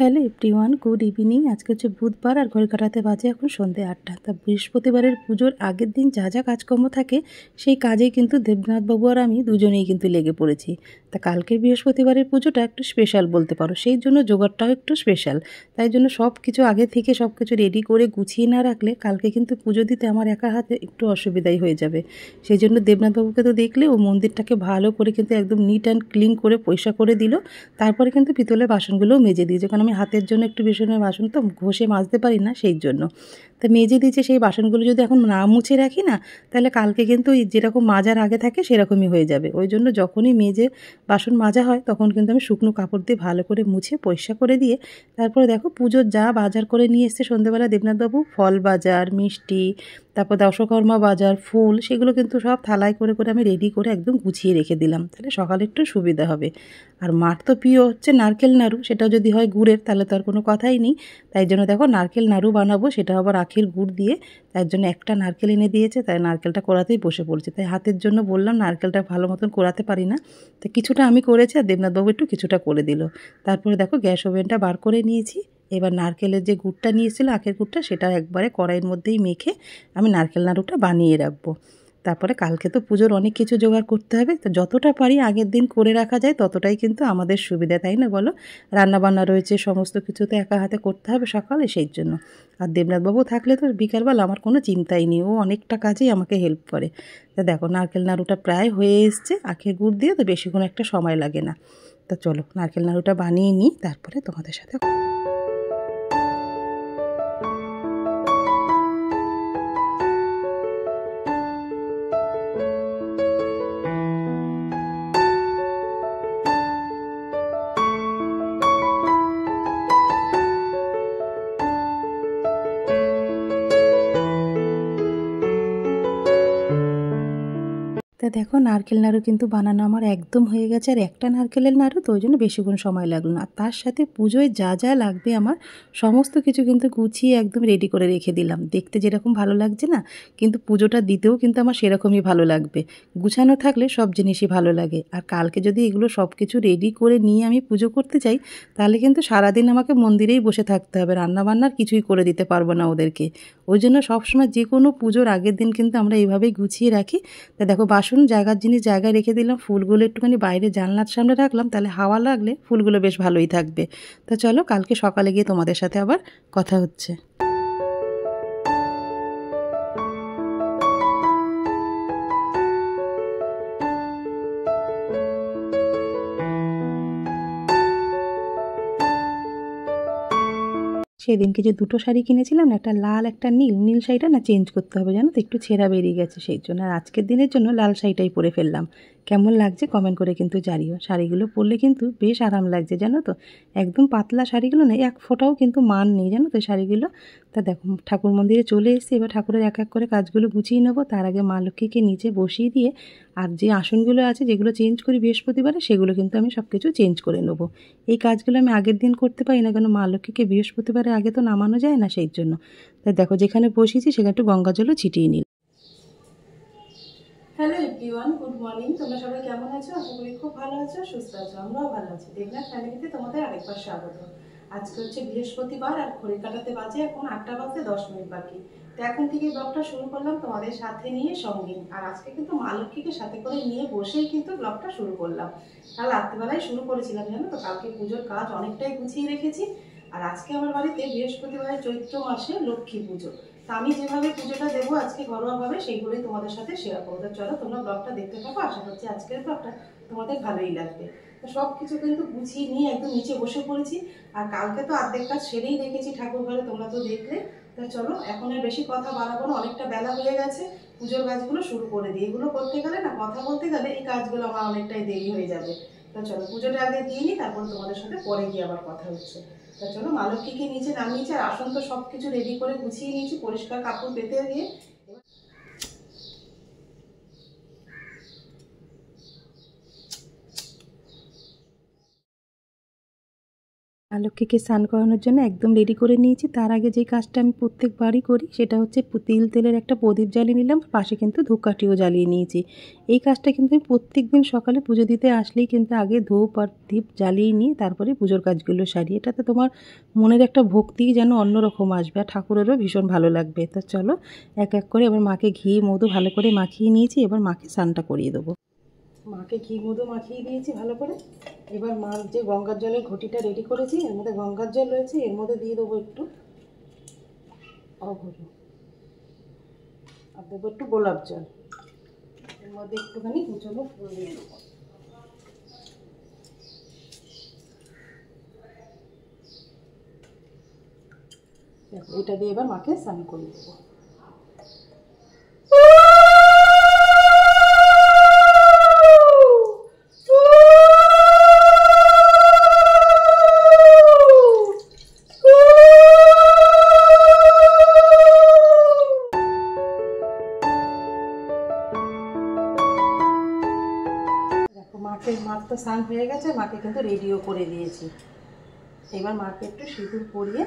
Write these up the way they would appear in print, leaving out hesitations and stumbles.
Hello everyone, good evening. আজকে হচ্ছে বুধবার আর ঘড়ি কাটাতে বাজে এখন সন্ধ্যে 8টা। তা বৃহস্পতিবারের পুজোর আগের দিন যা যা কাজকর্ম থাকে সেই কাজেই কিন্তু দেবনাথবাবু আর আমি দুজনেই কিন্তু লেগে পড়েছি। তা কালকের বৃহস্পতিবারের পুজোটা একটু স্পেশাল বলতে পারো, সেই জন্য জোগাড়টাও একটু স্পেশাল। তাই জন্য সব কিছু আগে থেকে সব কিছু রেডি করে গুছিয়ে না রাখলে কালকে কিন্তু পুজো দিতে আমার একা হাতে একটু অসুবিধাই হয়ে যাবে। সেই জন্য দেবনাথবাবুকে তো দেখলে ও মন্দিরটাকে ভালো করে কিন্তু একদম নিট অ্যান্ড ক্লিন করে পরিষ্কার করে দিল। তারপরে কিন্তু পিতলের বাসনগুলোও মেজে দিয়েছে, কারণ আমি হাতের জন্য একটু বেসনের বাসন তো ঘষে মাজতে পারি না, সেই জন্য। তা মেজে দিয়েছে। সেই বাসনগুলো যদি এখন না মুছে রাখি না, তাহলে কালকে কিন্তু যেরকম মাজার আগে থাকে সেরকমই হয়ে যাবে। ওই জন্য যখনই মেজে বাসন মাজা হয় তখন কিন্তু আমি শুকনো কাপড় দিয়ে ভালো করে মুছে পরিষ্কার করে দিয়ে তারপরে দেখো পুজোর যা বাজার করে নিয়ে এসছে সন্ধ্যেবেলা দেবনাথবাবু, ফল বাজার, মিষ্টি, তারপর দশকর্মা বাজার, ফুল, সেগুলো কিন্তু সব থালায় করে করে আমি রেডি করে একদম গুছিয়ে রেখে দিলাম, তাহলে সকালে একটু সুবিধা হবে। আর মার তো প্রিয় হচ্ছে নারকেল নাড়ু, সেটাও যদি হয় গুড়ের তাহলে তো আর কোনো কথাই নেই। তাই জন্য দেখো নারকেল নাড়ু বানাবো, সেটা আবার আখের গুড় দিয়ে। তার জন্য একটা নারকেল এনে দিয়েছে, তাই নারকেলটা কোড়াতেই বসে পড়ছে। তাই হাতের জন্য বললাম নারকেলটা ভালো মতন কোড়াতে পারি না, তো কিছুটা আমি করেছি আর দেবনাথবাবু একটু কিছুটা করে দিল। তারপরে দেখো গ্যাস ওভেনটা বার করে নিয়েছি। এবার নারকেলের যে গুড়টা নিয়েছিল আখের গুড়টা, সেটা একবারে কড়াইয়ের মধ্যেই মেখে আমি নারকেল নাড়ুটা বানিয়ে রাখবো। তারপরে কালকে তো পুজোর অনেক কিছু জোগাড় করতে হবে, তো যতটা পারি আগের দিন করে রাখা যায় ততটাই কিন্তু আমাদের সুবিধা, তাই না বলো? রান্নাবান্না রয়েছে, সমস্ত কিছু তো একা হাতে করতে হবে সকালে, সেই জন্য। আর দেবনাথবাবু থাকলে তো বিকালবেলা আমার কোনো চিন্তাই নেই, ও অনেকটা কাজেই আমাকে হেল্প করে। তা দেখো নারকেল নাড়ুটা প্রায় হয়ে এসছে, আখের গুড় দিয়ে তো বেশিক্ষণ একটা সময় লাগে না। তা চলো নারকেল নাড়ুটা বানিয়ে নিই, তারপরে তোমাদের সাথে। তা দেখো নারকেল নাড়ু কিন্তু বানানো আমার একদম হয়ে গেছে, আর একটা নারকেলের নাড়ু তো ওই জন্য বেশিক্ষণ সময় লাগলো না। আর তার সাথে পুজোয় যা যা লাগবে আমার সমস্ত কিছু কিন্তু গুছিয়ে একদম রেডি করে রেখে দিলাম। দেখতে যেরকম ভালো লাগছে না, কিন্তু পুজোটা দিতেও কিন্তু আমার সেরকমই ভালো লাগবে। গুছানো থাকলে সব জিনিসই ভালো লাগে। আর কালকে যদি এগুলো সব কিছু রেডি করে নিয়ে আমি পুজো করতে চাই, তাহলে কিন্তু সারাদিন আমাকে মন্দিরেই বসে থাকতে হবে, রান্নাবান্নার কিছুই করে দিতে পারবো না ওদেরকে। ওই জন্য সবসময় যে কোনো পুজোর আগের দিন কিন্তু আমরা এইভাবেই গুছিয়ে রাখি। তা দেখো বাসন জায়গার জিনিস জায়গায় রেখে দিলাম, ফুলগুলো একটুখানি বাইরে জানলার সামনে রাখলাম, তাহলে হাওয়া লাগলে ফুলগুলো বেশ ভালোই থাকবে। তা চলো কালকে সকালে গিয়ে তোমাদের সাথে আবার কথা হচ্ছে। সেদিনকে যে দুটো শাড়ি কিনেছিলাম না, একটা লাল একটা নীল, নীল শাড়িটা না চেঞ্জ করতে হবে, জানো তো, একটু ছেঁড়া বেরিয়ে গেছে, সেই জন্য। আর আজকের দিনের জন্য লাল শাড়িটাই পরে ফেললাম। কেমন লাগছে কমেন্ট করে কিন্তু জানিও। শাড়িগুলো পরলে কিন্তু বেশ আরাম লাগছে, জানো তো। একদম পাতলা শাড়িগুলো না এক ফোঁটাও কিন্তু মান নেই, জানো তো শাড়িগুলো। তা দেখো ঠাকুর মন্দিরে চলে এসেছি, এবার ঠাকুরের এক এক করে কাজগুলো গুছিয়ে নেবো। তার আগে মা লক্ষ্মীকে নিচে বসিয়ে দিয়ে আর যে আসনগুলো আছে যেগুলো চেঞ্জ করি বৃহস্পতিবারে, সেগুলো কিন্তু আমি সব কিছু চেঞ্জ করে নেবো। এই কাজগুলো আমি আগের দিন করতে পারি না, কেন মা লক্ষ্মীকে বৃহস্পতিবারে আগে তো নামানো যায় না, সেই জন্য। তাই দেখো যেখানে বসিয়েছি সেখানে একটু গঙ্গা জলও ছিটিয়ে নিই। Hello everyone, good morning. তোমরা সবাই কেমন আছো? আশা করি খুব ভালো আছো, সুস্থ আছো। আমরাও ভালো আছি। দেবনাথ ফ্যামিলিতে তোমাদের আরেকবার স্বাগত। আজকে হচ্ছে বৃহস্পতিবার আর ঘড়ি কাটাতে বাজে এখন 8টা বাজতে 10 মিনিট বাকি। তো এখন থেকে ব্লগটা শুরু করলাম তোমাদের সাথে নিয়ে সঙ্গে। আর আজকে কিন্তু মা লক্ষ্মীকে সাথে করে নিয়ে বসেই কিন্তু ব্লগটা শুরু করলাম। কাল রাত্রিবেলায় শুরু করেছিলাম, জানো তো। কালকে পুজোর কাজ অনেকটাই গুছিয়ে রেখেছি। আর আজকে আমার বাড়িতে বৃহস্পতিবারের চৈত্র মাসে লক্ষ্মী পুজো। তা আমি যেভাবে পুজোটা দেবো আজকে ঘরোয়াভাবে, সেইগুলোই তোমাদের সাথে শেয়ার করবো। তো চলো তোমরা ব্লগটা দেখতে থাকো, আশা করছি আজকের ব্লগটা তোমাদের ভালোই লাগবে। তো সব কিছু কিন্তু গুছিয়ে নিয়ে একদম নিচে বসে পড়েছি। আর কালকে তো অর্ধেক কাজ সেরেই রেখেছি ঠাকুর ঘরে, তোমরা তো দেখলে। তা চলো এখন আর বেশি কথা বাড়াবো না, অনেকটা বেলা হয়ে গেছে। পুজোর কাজগুলো শুরু করে দিই। এগুলো করতে গেলে না, কথা বলতে গেলে এই কাজগুলো আমার অনেকটাই দেরি হয়ে যাবে। তো চলো পুজোটা আগে দিয়ে নিই, তারপর তোমাদের সাথে পরে গিয়ে আবার কথা হচ্ছে। তা চলো মা লক্ষ্মীকে নিচে নামিয়েছি, আর আসন তো সব কিছু রেডি করে গুছিয়ে নিয়েছি পরিষ্কার কাপড় পেতে দিয়ে। লক্ষ্মীকে স্নান করানোর জন্য একদম রেডি করে নিয়েছি। তার আগে যে কাজটা আমি প্রত্যেকবারই করি সেটা হচ্ছে তেলের একটা প্রদীপ জ্বালিয়ে নিলাম, পাশে কিন্তু ধূপকাঠিও জ্বালিয়ে নিয়েছি। এই কাজটা কিন্তু আমি প্রত্যেক দিন সকালে পুজো দিতে আসলেই কিন্তু আগে ধূপ আর দীপ জ্বালিয়ে নিই, তারপরে পুজোর কাজগুলো সারি। এটাতে তোমার মনের একটা ভক্তি যেন অন্যরকম আসবে আর ঠাকুরেরও ভীষণ ভালো লাগবে। তো চলো এক এক করে এবার মাকে ঘি মধু ভালো করে মাখিয়ে নিয়েছি, এবার মাকে স্নানটা করিয়ে দেবো। মাকে ঘি মধু মাখিয়ে দিয়েছি ভালো করে। এবার মার যে গঙ্গার জলের ঘটিটা রেডি করেছি, এর মধ্যে গঙ্গার জল রয়েছে, এর মধ্যে দিয়ে দেবো একটু অঘরু আর দেবো একটু গোলাপ জল, এর মধ্যে একটুখানি কুচনো ফুল দিয়ে দেবো। দেখো এটা দিয়ে এবার মাকে স্নান করে দেবো। মার তো স্নান হয়ে গেছে, মাকে কিন্তু রেডিও করে দিয়েছি। এবার মাকে একটু সিঁদুর পরিয়ে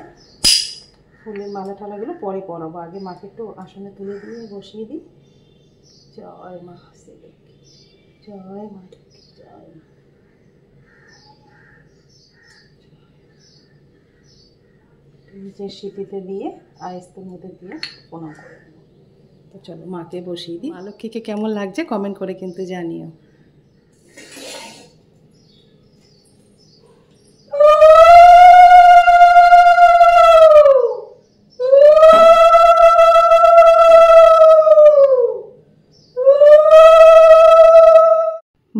ফুলের মালা টালাগুলো পরে পরাবো, আগে মাকে একটু আসনে তুলে দিয়ে বসিয়ে দিই। জয় মা শ্রীলক্ষ্মী, জয় মা লক্ষ্মী, জয় মা। নিচের সিঁথিতে দিয়ে আয়স্তের মধ্যে দিয়ে প্রণাম করে দেবো। তো চলো মাকে বসিয়ে দিই। মা লক্ষ্মীকে কেমন লাগছে কমেন্ট করে কিন্তু জানিও।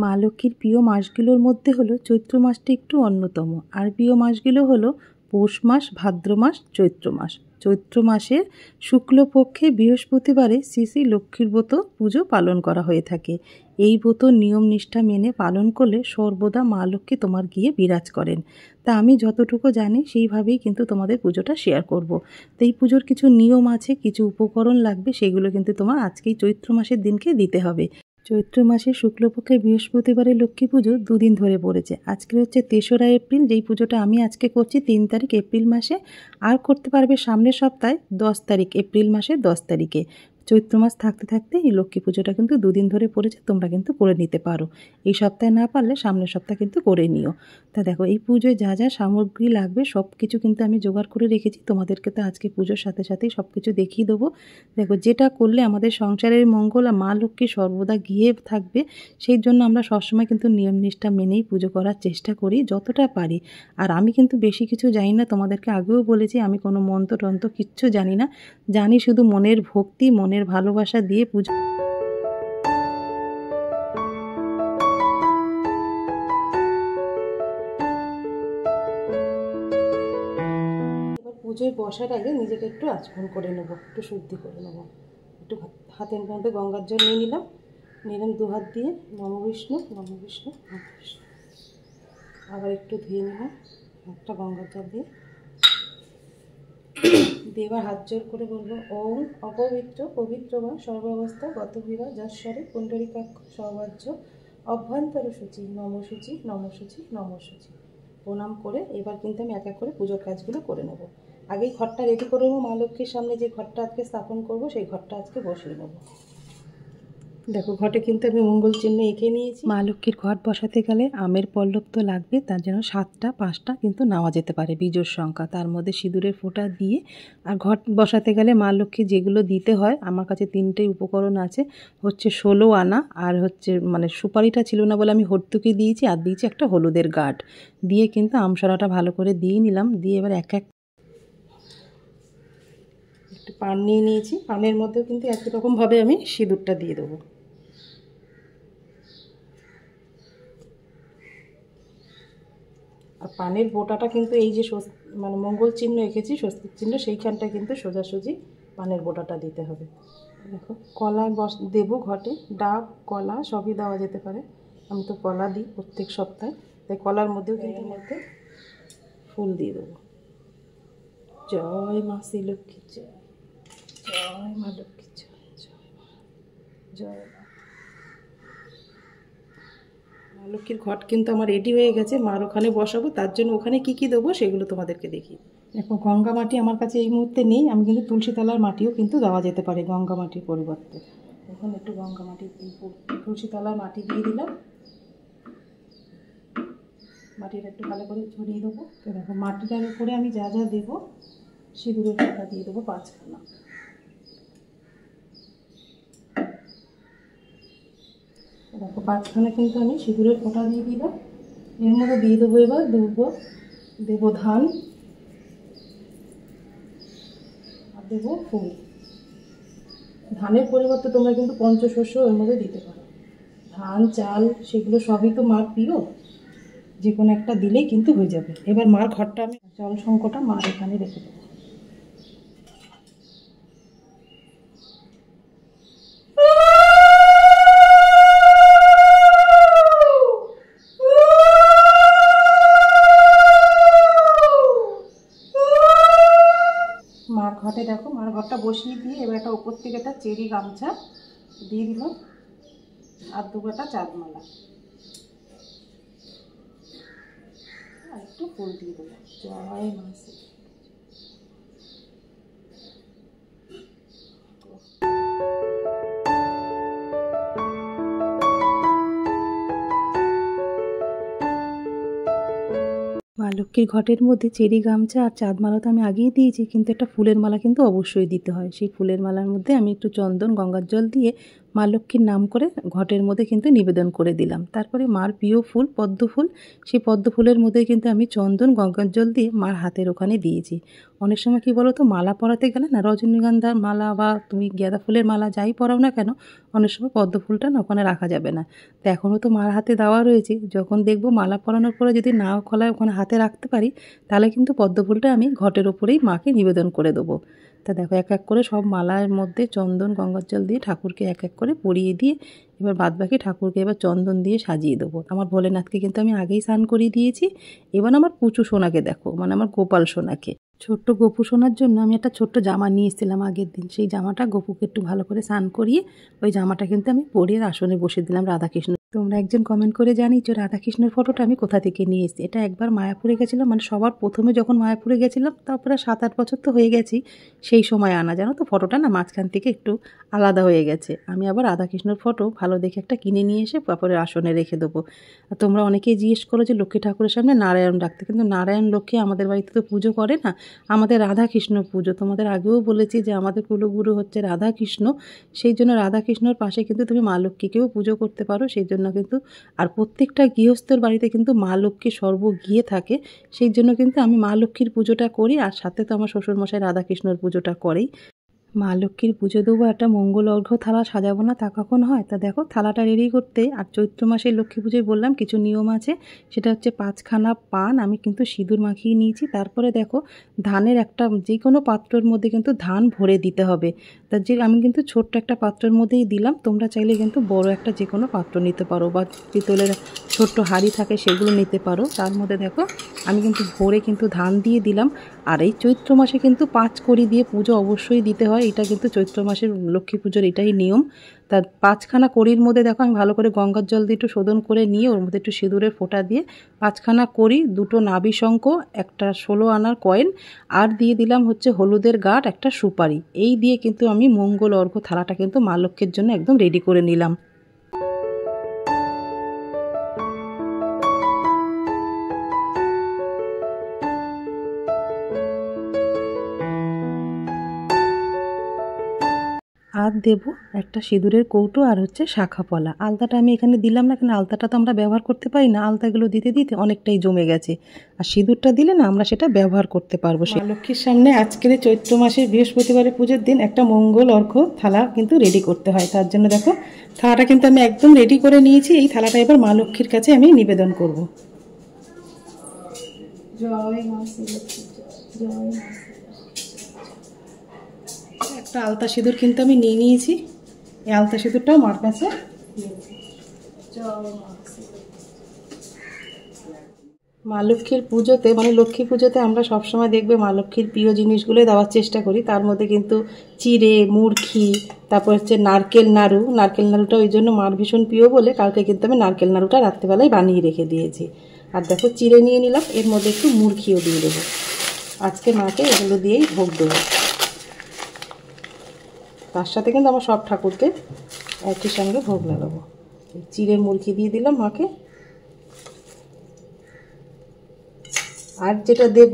মা লক্ষ্মীর প্রিয় মাসগুলোর মধ্যে হলো চৈত্র মাসটি একটু অন্যতম, আর প্রিয় মাসগুলো হলো পৌষ মাস, ভাদ্র মাস, চৈত্র মাস। চৈত্র মাসের শুক্লপক্ষে বৃহস্পতিবারে শ্রী শ্রী লক্ষ্মীর ব্রত পুজো পালন করা হয়ে থাকে। এই ব্রত নিয়ম নিষ্ঠা মেনে পালন করলে সর্বদা মা লক্ষ্মী তোমার গিয়ে বিরাজ করেন। তা আমি যতটুকু জানি সেইভাবেই কিন্তু তোমাদের পুজোটা শেয়ার করব। তো এই পুজোর কিছু নিয়ম আছে, কিছু উপকরণ লাগবে, সেগুলো কিন্তু তোমার আজকেই চৈত্র মাসের দিনকে দিতে হবে। চৈত্র মাসের শুক্লপক্ষের বৃহস্পতিবারে লক্ষ্মী পুজো দুদিন ধরে পড়েছে। আজকে হচ্ছে 3রা এপ্রিল, যেই পুজোটা আমি আজকে করছি 3 তারিখ এপ্রিল মাসে, আর করতে পারবে সামনের সপ্তাহে 10 তারিখ এপ্রিল মাসের 10 তারিখে। চৈত্র মাস থাকতে থাকতে এই লক্ষ্মী পুজোটা কিন্তু দুদিন ধরে পড়েছে, তোমরা কিন্তু করে নিতে পারো। এই সপ্তাহে না পারলে সামনের সপ্তাহে কিন্তু করে নিও। তা দেখো এই পুজোয় যা যা সামগ্রী লাগবে সব কিছু কিন্তু আমি জোগাড় করে রেখেছি, তোমাদেরকে তো আজকে পুজোর সাথে সাথেই সব কিছু দেখিয়ে দেবো। দেখো যেটা করলে আমাদের সংসারের মঙ্গল আর মা লক্ষ্মী সর্বদা গিয়ে থাকবে, সেই জন্য আমরা সবসময় কিন্তু নিয়ম নিষ্ঠা মেনেই পুজো করার চেষ্টা করি যতটা পারি। আর আমি কিন্তু বেশি কিছু জানি না, তোমাদেরকে আগেও বলেছি আমি কোনো মন্ত্র টন্ত্র কিচ্ছু জানি না, জানি শুধু মনের ভক্তি মনের ভালোবাসা দিয়ে পুজো। পুজোয় বসার আগে নিজেকে একটু আচমন করে নেবো, একটু শুদ্ধি করে নেবো। একটু হাতের মধ্যে গঙ্গার জল নিয়ে নিলাম, নিলাম 2 হাত দিয়ে নম বিষ্ণু নম বিষ্ণু নম বিষ্ণু। আবার একটু ধুয়ে নিলাম হাতটা গঙ্গার জল দিয়ে। এবার হাত জোর করে বলবো ওম অপবিত্র পবিত্র বা সর্বাবস্থা গত বিবাহ যশ্বরে পুণ্ডরিকাক্ষ সর্বাজ্য অভ্যন্তর সূচি নমসূচি নমসূচি নমসূচি প্রণাম করে এবার কিন্তু আমি এক এক করে পুজোর কাজগুলো করে নেব। আগেই ঘরটা রেডি করে নেবো, মা লক্ষ্মীর সামনে যে ঘরটা আজকে স্থাপন করব সেই ঘরটা আজকে বসিয়ে নেবো। দেখো ঘটে কিন্তু আমি মঙ্গল চিহ্ন এঁকে নিয়েছি। মা লক্ষ্মীর ঘট বসাতে গেলে আমের পল্লব তো লাগবে, তার জন্য 7টা 5টা কিন্তু নেওয়া যেতে পারে বিজোড় সংখ্যা, তার মধ্যে সিঁদুরের ফোঁটা দিয়ে। আর ঘট বসাতে গেলে মা লক্ষ্মী যেগুলো দিতে হয়, আমার কাছে 3টেই উপকরণ আছে, হচ্ছে 16 আনা, আর হচ্ছে মানে সুপারিটা ছিল না বলে আমি হর্তুকি দিয়েছি, আর দিয়েছি একটা হলুদের গাঁট দিয়ে কিন্তু আমসরাটা ভালো করে দিয়ে নিলাম। দিয়ে এবার এক এক একটু পান নিয়ে নিয়েছি, পানের মধ্যেও কিন্তু একই রকমভাবে আমি সিঁদুরটা দিয়ে দেবো। আর পানের বোটাটা কিন্তু এই যে মানে মঙ্গল চিহ্ন এঁকেছি স্বস্তিক চিহ্ন, সেইখানটা কিন্তু সোজাসুজি পানের বোটাটা দিতে হবে। দেখো কলা দেবো ঘটে, ডাব কলা সবই দেওয়া যেতে পারে, আমি তো কলা দিই প্রত্যেক সপ্তাহে, তাই কলার মধ্যেও কিন্তু মধ্যে ফুল দিয়ে দেবো। জয় মা শ্রীলক্ষ্মী জয়, জয় মা লক্ষ্মী জয়, জয় মা, জয় মা। মা লক্ষ্মীর ঘট কিন্তু আমার রেডি হয়ে গেছে, মার ওখানে বসাবো। তার জন্য ওখানে কি কি দেবো সেগুলো তোমাদেরকে দেখি। দেখো গঙ্গা মাটি আমার কাছে এই মুহূর্তে নেই, আমি কিন্তু তুলসী তলার মাটিও কিন্তু দেওয়া যেতে পারে গঙ্গা মাটির পরিবর্তে। এখন একটু গঙ্গা মাটি, তুলসী তলার মাটি দিয়ে দিলাম। মাটিটা একটু ভালো করে ছড়িয়ে দেবো। তো দেখো মাটিটার উপরে আমি যা যা দেবো, সিঁদুরের ফোঁটা দিয়ে দেবো 5খানা। দেখো 5খানা কিন্তু আমি সিঁদুরের ফোঁটা দিয়ে দিলাম। এর মধ্যে দিয়ে দেবো এবার দেবো ধান আর দেবো ফুল। ধানের পরিবর্তে তোমরা কিন্তু পঞ্চশস্য এর মধ্যে দিতে পারো, ধান চাল সেগুলো সবই তো মার প্রিয়, যে কোনো একটা দিলেই কিন্তু হয়ে যাবে। এবার মার ঘরটা আমি জল সংকটটা মার এখানে রেখে দেবো। মার ঘটে দেখো, মার ঘরটা বসিয়ে দিয়ে এবার একটা উপর থেকে একটা চেরি গামছা দিয়ে দিলাম আর দেবো একটা চাঁদমালা আর একটু ফুল দিয়ে দেবো। জয় মা। মা লক্ষ্মীর ঘটের মধ্যে চেরি গামছা আর চাঁদমালা তো আমি আগেই দিয়েছি, কিন্তু একটা ফুলের মালা কিন্তু অবশ্যই দিতে হয়। সেই ফুলের মালার মধ্যে আমি একটু চন্দন গঙ্গার জল দিয়ে মা লক্ষ্মীর নাম করে ঘটের মধ্যে কিন্তু নিবেদন করে দিলাম। তারপরে মার প্রিয় ফুল পদ্ম ফুল, সেই পদ্ম ফুলের মধ্যে কিন্তু আমি চন্দন গঙ্গার জল দিয়ে মার হাতের ওখানে দিয়েছি। অনেক সময় কী বলো তো, মালা পরাতে গেলে না, রজনীগন্ধার মালা বা তুমি গাঁদা ফুলের মালা যাই পরাও না কেন, অনেক সময় পদ্ম ফুলটা না ওখানে রাখা যাবে না। তো এখনও তো মার হাতে দেওয়া রয়েছে, যখন দেখবো মালা পরানোর পরে যদি নাও খোলায় ওখানে হাতে রাখতে পারি, তাহলে কিন্তু পদ্ম ফুলটা আমি ঘটের ওপরেই মাকে নিবেদন করে দেবো। তা দেখো এক এক করে সব মালার মধ্যে চন্দন গঙ্গার জল দিয়ে ঠাকুরকে এক এক করে পরিয়ে দিয়ে এবার বাদবাকি ঠাকুরকে এবার চন্দন দিয়ে সাজিয়ে দেবো। আমার ভোলেনাথকে কিন্তু আমি আগেই স্নান করিয়ে দিয়েছি। এবার আমার পুচু সোনাকে দেখো, মানে আমার গোপাল সোনাকে, ছোট্ট গপু সোনার জন্য আমি একটা ছোট্ট জামা নিয়ে এসেছিলাম আগের দিন। সেই জামাটা গপুকে একটু ভালো করে স্নান করিয়ে ওই জামাটা কিন্তু আমি পরিয়ে আসনে বসে দিলাম রাধাকৃষ্ণ। তোমরা একজন কমেন্ট করে জানিয়েছো রাধাকৃষ্ণের ফটোটা আমি কোথা থেকে নিয়ে এসেছি। এটা একবার মায়াপুরে গেছিলাম, মানে সবার প্রথমে যখন মায়াপুরে গেছিলাম, তারপরে 7-8 বছর তো হয়ে গেছি, সেই সময় আনা। জানো তো ফটোটা না মাঝখান থেকে একটু আলাদা হয়ে গেছে। আমি আবার রাধাকৃষ্ণের ফটো ভালো দেখে একটা কিনে নিয়ে এসে তারপরে আসনে রেখে দেবো। আর তোমরা অনেকেই জিজ্ঞেস করো যে লক্ষ্মী ঠাকুরের সামনে নারায়ণ ডাকতে, কিন্তু নারায়ণ লক্ষ্মী আমাদের বাড়িতে তো পুজো করে না, আমাদের রাধাকৃষ্ণ পুজো। তোমাদের আগেও বলেছি যে আমাদের কুলগুরু হচ্ছে রাধাকৃষ্ণ, সেই জন্য রাধাকৃষ্ণর পাশে কিন্তু তুমি মা লক্ষ্মীকেও পুজো করতে পারো। সেই জন্য কিন্তু আর প্রত্যেকটা গৃহস্থের বাড়িতে কিন্তু মা লক্ষ্মী সর্বগৃহে থাকে, সেই জন্য কিন্তু আমি মা লক্ষ্মীর পুজোটা করি। আর সাথে তো আমার শ্বশুরমশাই রাধাকৃষ্ণর পুজোটা করেই। মা লক্ষ্মীর পুজো দেবো, একটা মঙ্গল অর্ঘ্য থালা সাজাবো না, তা কখন হয়? তা দেখো থালাটা রেডি করতে, আর চৈত্র মাসের লক্ষ্মী পুজোয় বললাম কিছু নিয়ম আছে, সেটা হচ্ছে 5খানা পান আমি কিন্তু সিঁদুর মাখিয়ে নিয়েছি। তারপরে দেখো ধানের একটা যে কোনো পাত্রের মধ্যে কিন্তু ধান ভরে দিতে হবে। তার যে আমি কিন্তু ছোট্ট একটা পাত্রের মধ্যেই দিলাম, তোমরা চাইলে কিন্তু বড় একটা যে কোনো পাত্র নিতে পারো, বা পিতলের ছোট্ট হাঁড়ি থাকে সেগুলো নিতে পারো। তার মধ্যে দেখো আমি কিন্তু ভরে কিন্তু ধান দিয়ে দিলাম। আর এই চৈত্র মাসে কিন্তু 5 কড়ি দিয়ে পুজো অবশ্যই দিতে হয়, এটা কিন্তু চৈত্র মাসের লক্ষ্মী পুজোর এটাই নিয়ম। তা 5খানা কড়ির মধ্যে দেখো আমি ভালো করে গঙ্গার জল দিয়ে একটু শোধন করে নিয়ে ওর মধ্যে একটু সিঁদুরের ফোঁটা দিয়ে 5খানা কড়ি, 2টো নাভি শঙ্খ, একটা 16 আনার কয়েন, আর দিয়ে দিলাম হচ্ছে হলুদের গাঁট, একটা সুপারি। এই দিয়ে কিন্তু আমি মঙ্গল অর্ঘ্য থালাটা কিন্তু মা লক্ষ্মীর জন্য একদম রেডি করে নিলাম। আর দেবো একটা সিঁদুরের কৌটো আর হচ্ছে শাখা পলা। আলতাটা আমি এখানে দিলাম না, কেন আলতাটা তো আমরা ব্যবহার করতে পারি না, আলতাগুলো দিতে দিতে অনেকটাই জমে গেছে। আর সিঁদুরটা দিলে না আমরা সেটা ব্যবহার করতে পারবো। মা লক্ষ্মীর সামনে আজকের চৈত্র মাসের বৃহস্পতিবারের পুজোর দিন একটা মঙ্গল অর্ঘ্য থালা কিন্তু রেডি করতে হয়। তার জন্য দেখো থালাটা কিন্তু আমি একদম রেডি করে নিয়েছি। এই থালাটা এবার মা লক্ষ্মীর কাছে আমি নিবেদন করব। জয় মা শ্রীলক্ষ্মী, জয় মা। একটা আলতা সিঁদুর কিন্তু আমি নিয়ে নিয়েছি, এই আলতা সিঁদুরটাও মার কাছে। মা লক্ষ্মীর পুজোতে মানে লক্ষ্মী পুজোতে আমরা সবসময় দেখবে মা লক্ষ্মীর প্রিয় জিনিসগুলোই দেওয়ার চেষ্টা করি। তার মধ্যে কিন্তু চিড়ে, মুরখি, তারপর হচ্ছে নারকেল নাড়ু। নারকেল নাড়ুটা ওই জন্য মার ভীষণ প্রিয় বলে কালকে কিন্তু আমি নারকেল নাড়ুটা রাত্রেবেলায় বানিয়ে রেখে দিয়েছি। আর দেখো চিড়ে নিয়ে নিলাম, এর মধ্যে একটু মুরখিও দিয়ে দেবো। আজকে মাকে এগুলো দিয়েই ভোগ দেবো। তার সাথে কিন্তু আমার সব ঠাকুরকে একই সঙ্গে ভোগ লাগাবো। চিড়ে মুরখি দিয়ে দিলাম মাকে। আর যেটা দেব,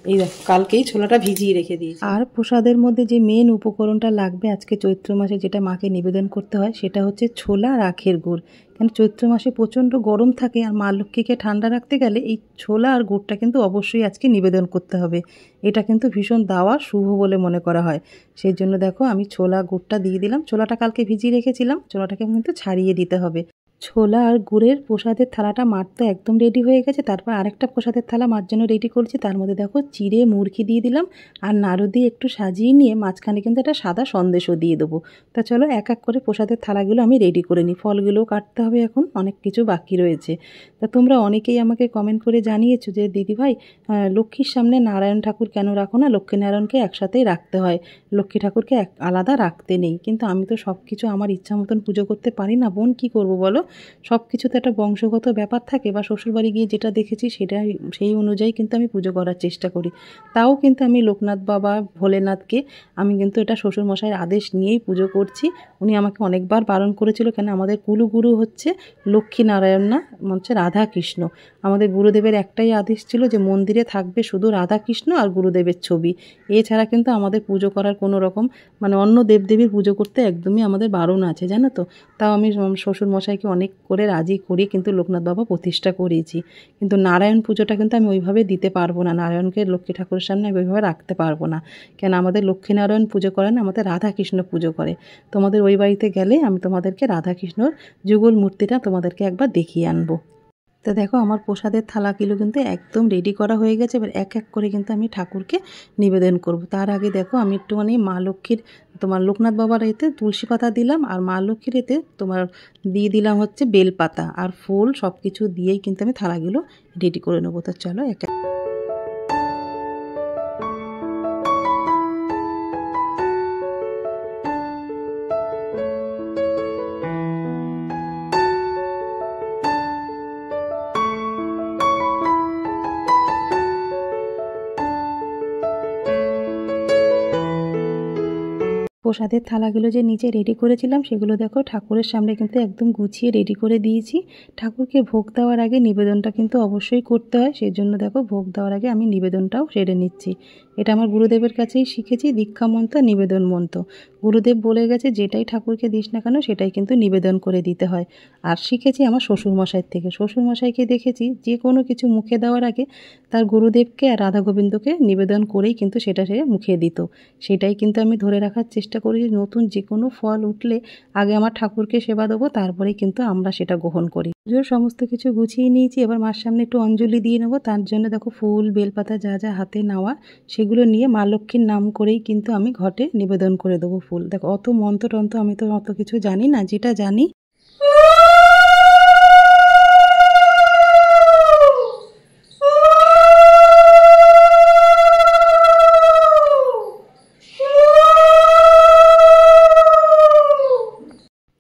এই দেখো কালকেই ছোলাটা ভিজিয়ে রেখে দিয়েছি। আর প্রসাদের মধ্যে যে মেন উপকরণটা লাগবে আজকে চৈত্র মাসে, যেটা মাকে নিবেদন করতে হয়, সেটা হচ্ছে ছোলা আর আখের গুড়। কারণ চৈত্র মাসে প্রচণ্ড গরম থাকে, আর মা লক্ষ্মীকে ঠান্ডা রাখতে গেলে এই ছোলা আর গুড়টা কিন্তু অবশ্যই আজকে নিবেদন করতে হবে। এটা কিন্তু ভীষণ দেওয়া শুভ বলে মনে করা হয়। সেই জন্য দেখো আমি ছোলা গুড়টা দিয়ে দিলাম। ছোলাটা কালকে ভিজিয়ে রেখেছিলাম, ছোলাটাকে কিন্তু ছাড়িয়ে দিতে হবে। ছোলা আর গুড়ের প্রসাদের থালাটা মার তো একদম রেডি হয়ে গেছে। তারপর আরেকটা প্রসাদের থালা মার জন্য রেডি করছি। তার মধ্যে দেখো চিড়ে মুরখি দিয়ে দিলাম, আর নাড়ু দিয়ে একটু সাজিয়ে নিয়ে মাঝখানে কিন্তু একটা সাদা সন্দেশও দিয়ে দেবো। তা চলো এক এক করে প্রসাদের থালাগুলো আমি রেডি করে নিই। ফলগুলোও কাটতে হবে, এখন অনেক কিছু বাকি রয়েছে। তা তোমরা অনেকেই আমাকে কমেন্ট করে জানিয়েছো যে দিদিভাই লক্ষ্মীর সামনে নারায়ণ ঠাকুর কেন রাখো না, লক্ষ্মীনারায়ণকে একসাথেই রাখতে হয়, লক্ষ্মী ঠাকুরকে আলাদা রাখতে নেই। কিন্তু আমি তো সব কিছু আমার ইচ্ছা মতন পুজো করতে পারি না বোন, কী করবো বলো। সব কিছু তো একটা বংশগত ব্যাপার থাকে, বা শ্বশুরবাড়ি গিয়ে যেটা দেখেছি সেটাই সেই অনুযায়ী কিন্তু আমি পুজো করার চেষ্টা করি। তাও কিন্তু আমি লোকনাথ বাবা ভোলেনাথকে আমি কিন্তু এটা শ্বশুরমশাইয়ের আদেশ নিয়েই পুজো করছি। উনি আমাকে অনেকবার বারণ করেছিল, কেন আমাদের কুলগুরু হচ্ছে লক্ষ্মীনারায়ণ না, হচ্ছে রাধাকৃষ্ণ। আমাদের গুরুদেবের একটাই আদেশ ছিল যে মন্দিরে থাকবে শুধু রাধাকৃষ্ণ আর গুরুদেবের ছবি, এছাড়া কিন্তু আমাদের পুজো করার কোনো রকম মানে অন্য দেবদেবীর পুজো করতে একদমই আমাদের বারণ আছে, জানো তো। তাও আমি শ্বশুরমশাইকে অনেক করে রাজি করি কিন্তু লোকনাথ বাবা প্রতিষ্ঠা করিয়েছি। কিন্তু নারায়ণ পুজোটা কিন্তু আমি ওইভাবে দিতে পারবো না, নারায়ণকে লক্ষ্মী ঠাকুরের সামনে আমি ওইভাবে রাখতে পারবো না। কেন আমাদের লক্ষ্মীনারায়ণ পুজো করে না, আমাদের রাধাকৃষ্ণ পুজো করে। তোমাদের ওই বাড়িতে গেলে আমি তোমাদেরকে রাধাকৃষ্ণর যুগল মূর্তিটা তোমাদেরকে একবার দেখিয়ে আনবো। তো দেখো আমার প্রসাদের থালাগুলো কিন্তু একদম রেডি করা হয়ে গেছে। এবার এক এক করে কিন্তু আমি ঠাকুরকে নিবেদন করব। তার আগে দেখো আমি একটুখানি মা লক্ষ্মীর তোমার লোকনাথ বাবার এতে তুলসী পাতা দিলাম, আর মা লক্ষ্মীর এতে তোমার দিয়ে দিলাম হচ্ছে বেলপাতা আর ফুল, সব কিছু দিয়েই কিন্তু আমি থালাগুলো রেডি করে নেবো। তো চলো এক প্রসাদের থালাগুলো যে নিচে রেডি করেছিলাম সেগুলো দেখো ঠাকুরের সামনে কিন্তু একদম গুছিয়ে রেডি করে দিয়েছি। ঠাকুরকে ভোগ দেওয়ার আগে নিবেদনটা কিন্তু অবশ্যই করতে হয়, সেই জন্য দেখো ভোগ দেওয়ার আগে আমি নিবেদনটাও সেরে নিচ্ছি। এটা আমার গুরুদেবের কাছেই শিখেছি, দীক্ষা মন্ত্র নিবেদন মন্ত্র। গুরুদেব বলে গেছে যেটাই ঠাকুরকে দিস না কেন সেটাই কিন্তু নিবেদন করে দিতে হয়। আর শিখেছি আমার শ্বশুরমশাইয়ের থেকে। শ্বশুরমশাইকে দেখেছি যে কোনো কিছু মুখে দেওয়ার আগে তার গুরুদেবকে আর রাধা গোবিন্দকে নিবেদন করেই কিন্তু সেটা সে মুখে দিত। সেটাই কিন্তু আমি ধরে রাখার চেষ্টা করি। নতুন যে কোনো ফল উঠলে আগে আমার ঠাকুরকে সেবা দেবো, তারপরেই কিন্তু আমরা সেটা গ্রহণ করি। পুজোর সমস্ত কিছু গুছিয়ে নিয়েছি, এবার মার সামনে একটু অঞ্জলি দিয়ে নেবো। তার জন্য দেখো ফুল বেলপাতা যা যা হাতে নেওয়া সেগুলো নিয়ে মা লক্ষ্মীর নাম করেই কিন্তু আমি ঘটে নিবেদন করে দেবো ফুল। দেখো অত মন্ত্রতন্ত্র আমি তো অত কিছু জানি না, যেটা জানি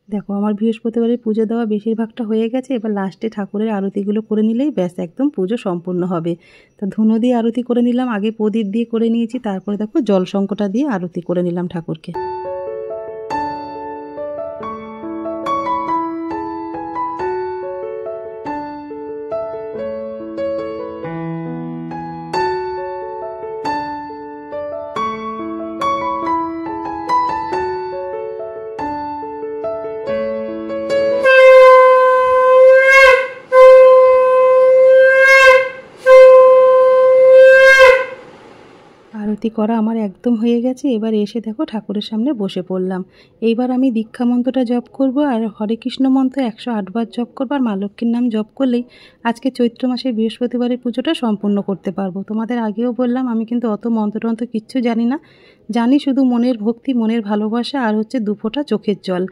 দেখো আমার বৃহস্পতিবারের পুজো দেওয়া বেশিরভাগটা হয়ে গেছে। এবার লাস্টে ঠাকুরের আরতিগুলো করে নিলেই ব্যাস একদম পুজো সম্পূর্ণ হবে। তা ধুনো দিয়ে আরতি করে নিলাম, আগে প্রদীপ দিয়ে করে নিয়েছি, তারপরে দেখো জল শঙ্কটা দিয়ে আরতি করে নিলাম ঠাকুরকে। আরতি করা আমার একদম হয়ে গেছে। এবার এসে দেখো ঠাকুরের সামনে বসে পড়লাম। এইবার আমি দীক্ষা মন্ত্রটা জপ করব, আর হরে কৃষ্ণ মন্ত্র 108 বার জপ করবো, আর মা লক্ষ্মীর নাম জপ করলেই আজকে চৈত্র মাসের বৃহস্পতিবারের পুজোটা সম্পূর্ণ করতে পারবো। তোমাদের আগেও বললাম আমি কিন্তু অত মন্ত্রতন্ত্র কিচ্ছু জানি না, জানি শুধু মনের ভক্তি, মনের ভালোবাসা, আর হচ্ছে 2 ফোঁটা চোখের জল।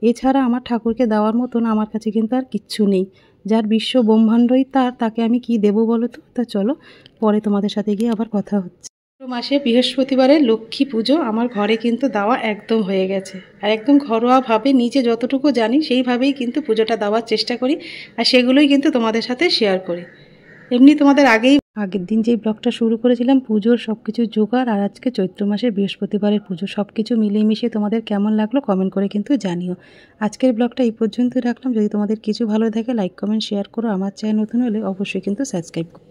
এছাড়া আমার ঠাকুরকে দেওয়ার মতন আমার কাছে কিন্তু আর কিচ্ছু নেই। যার বিশ্ব ব্রহ্মাণ্ডই তাকে আমি কি দেবো বলো তো। তা চলো পরে তোমাদের সাথে গিয়ে আবার কথা হচ্ছে। মাসে বৃহস্পতিবারে লক্ষ্মী পুজো আমার ঘরে কিন্তু দেওয়া একদম হয়ে গেছে। আর একদম ঘরোয়াভাবে নিজে যতটুকু জানি সেইভাবেই কিন্তু পুজোটা দেওয়ার চেষ্টা করি, আর সেগুলোই কিন্তু তোমাদের সাথে শেয়ার করি। এমনি তোমাদের আগের দিন যেই ব্লগটা শুরু করেছিলাম পুজোর সব কিছু জোগাড়, আর আজকে চৈত্র মাসের বৃহস্পতিবারের পুজো, সব কিছু মিলিয়ে মিশিয়ে তোমাদের কেমন লাগলো কমেন্ট করে কিন্তু জানিও। আজকের ব্লগটা এই পর্যন্তই রাখলাম। যদি তোমাদের কিছু ভালো থাকে লাইক কমেন্ট শেয়ার করো। আমার চ্যানেল নতুন হলে অবশ্যই কিন্তু সাবস্ক্রাইব করো।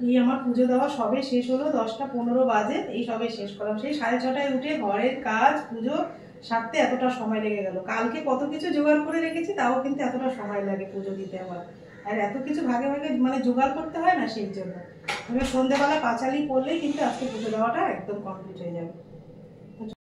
এই আমার পুজো দেওয়া সবে শেষ হলো, 10টা 15 বাজে, এই সবে শেষ করলাম। সেই 6:30টায় উঠে ঘরের কাজ পুজো সারতে এতটা সময় লেগে গেল। কালকে কত কিছু জোগাড় করে রেখেছি, তাও কিন্তু এতটা সময় লাগে পুজো দিতে আমার। আর এত কিছু ভাগে ভাগে মানে জোগাড় করতে হয় না, সেই জন্য। এবার সন্ধ্যেবেলা পাঁচালি করলেই কিন্তু আজকে পুজো দেওয়াটা একদম কমপ্লিট হয়ে যাবে।